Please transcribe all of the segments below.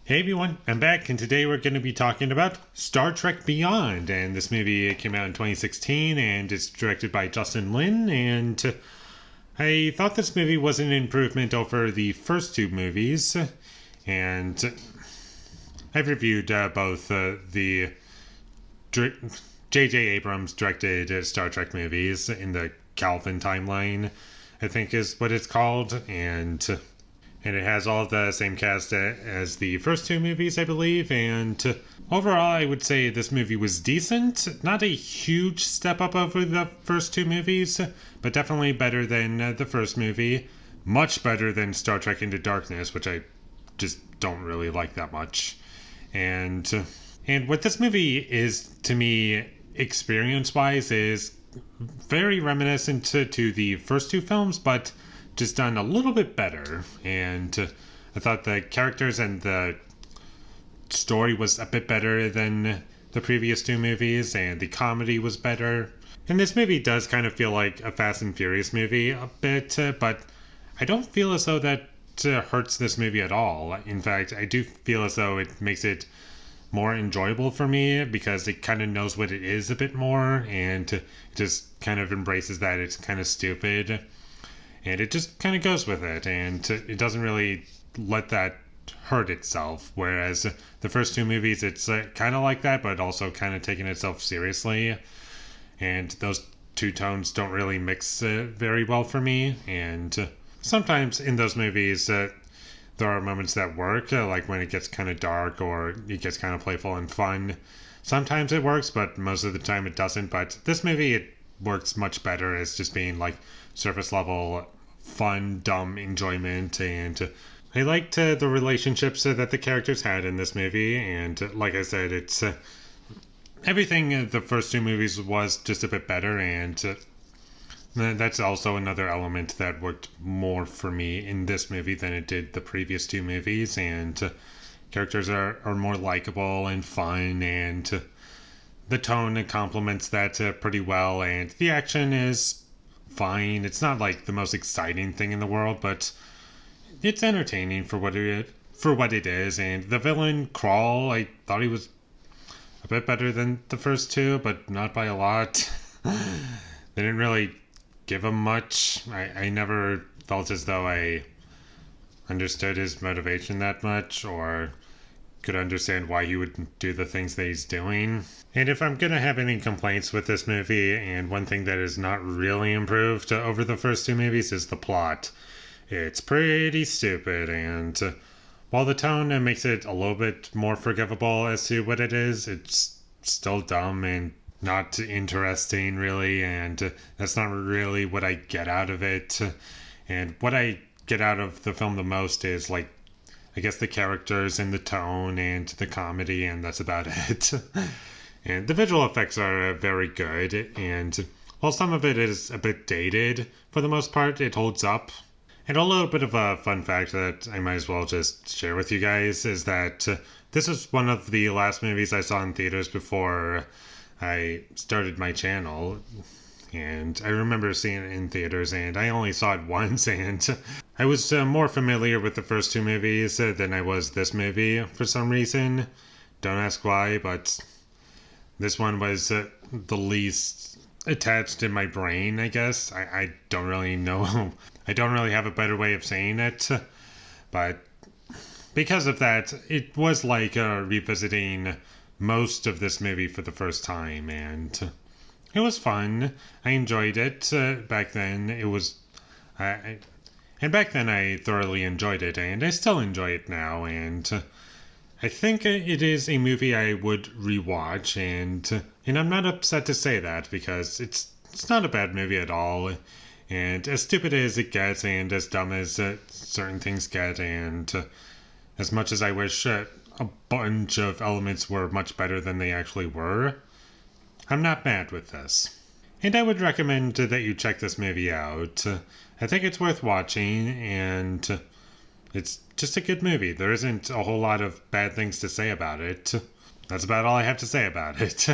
Hey everyone, I'm back, and today we're going to be talking about Star Trek Beyond. And this movie came out in 2016, and it's directed by Justin Lin. And I thought this movie was an improvement over the first two movies. And I've reviewed both the J.J. Abrams directed Star Trek movies in the Calvin timeline, I think is what it's called. And it has all of the same cast as the first two movies, I believe. And overall, I would say this movie was decent. Not a huge step up over the first two movies, but definitely better than the first movie. Much better than Star Trek Into Darkness, which I just don't really like that much. And what this movie is, to me, experience-wise, is very reminiscent to the first two films, but just done a little bit better. And I thought the characters and the story was a bit better than the previous two movies, and the comedy was better. And this movie does kind of feel like a Fast and Furious movie a bit, but I don't feel as though that hurts this movie at all. In fact, I do feel as though it makes it more enjoyable for me because it kind of knows what it is a bit more, and it just kind of embraces that it's kind of stupid. And it just kind of goes with it, and it doesn't really let that hurt itself. Whereas the first two movies, it's kind of like that, but also kind of taking itself seriously. And those two tones don't really mix very well for me. And sometimes in those movies, there are moments that work, like when it gets kind of dark or it gets kind of playful and fun. Sometimes it works, but most of the time it doesn't. But this movie, it works much better as just being like surface level fun, dumb enjoyment. And I liked the relationships that the characters had in this movie. And like I said, it's everything the first two movies was just a bit better. And that's also another element that worked more for me in this movie than it did the previous two movies. And characters are more likable and fun, and the tone complements that pretty well. And the action is fine. It's not like the most exciting thing in the world, but it's entertaining for what it is. And the villain Crawl, I thought he was a bit better than the first two, but not by a lot. They didn't really give him much. I never felt as though I understood his motivation that much, or could understand why he would do the things that he's doing. And if I'm gonna have any complaints with this movie, and one thing that is not really improved over the first two movies, is the plot. It's pretty stupid, and while the tone makes it a little bit more forgivable as to what it is, it's still dumb and not interesting, really. And that's not really what I get out of it. And what I get out of the film the most is, like, I guess the characters and the tone and the comedy, and that's about it. And the visual effects are very good, and while some of it is a bit dated, for the most part, it holds up. And a little bit of a fun fact that I might as well just share with you guys is that this is one of the last movies I saw in theaters before I started my channel. And I remember seeing it in theaters, and I only saw it once, and I was more familiar with the first two movies than I was this movie for some reason. Don't ask why, but this one was the least attached in my brain, I guess. I don't really know. I don't really have a better way of saying it, but because of that, it was like revisiting most of this movie for the first time, and it was fun. I enjoyed it back then. And back then I thoroughly enjoyed it, and I still enjoy it now. And I think it is a movie I would rewatch, and I'm not upset to say that, because it's not a bad movie at all. And as stupid as it gets, and as dumb as certain things get, and as much as I wish a bunch of elements were much better than they actually were, I'm not mad with this. And I would recommend that you check this movie out. I think it's worth watching, and it's just a good movie. There isn't a whole lot of bad things to say about it. That's about all I have to say about it.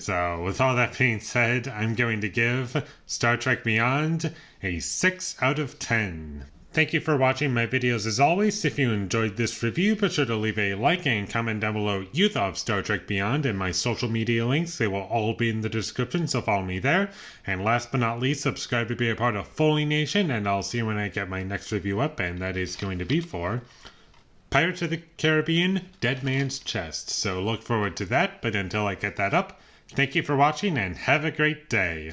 So, with all that being said, I'm going to give Star Trek Beyond a 6 out of 10. Thank you for watching my videos as always. If you enjoyed this review, be sure to leave a like and comment down below what you thought of Star Trek Beyond, and my social media links. They will all be in the description, so follow me there. And last but not least, subscribe to be a part of Foley Nation, and I'll see you when I get my next review up, and that is going to be for Pirates of the Caribbean, Dead Man's Chest. So look forward to that, but until I get that up, thank you for watching and have a great day.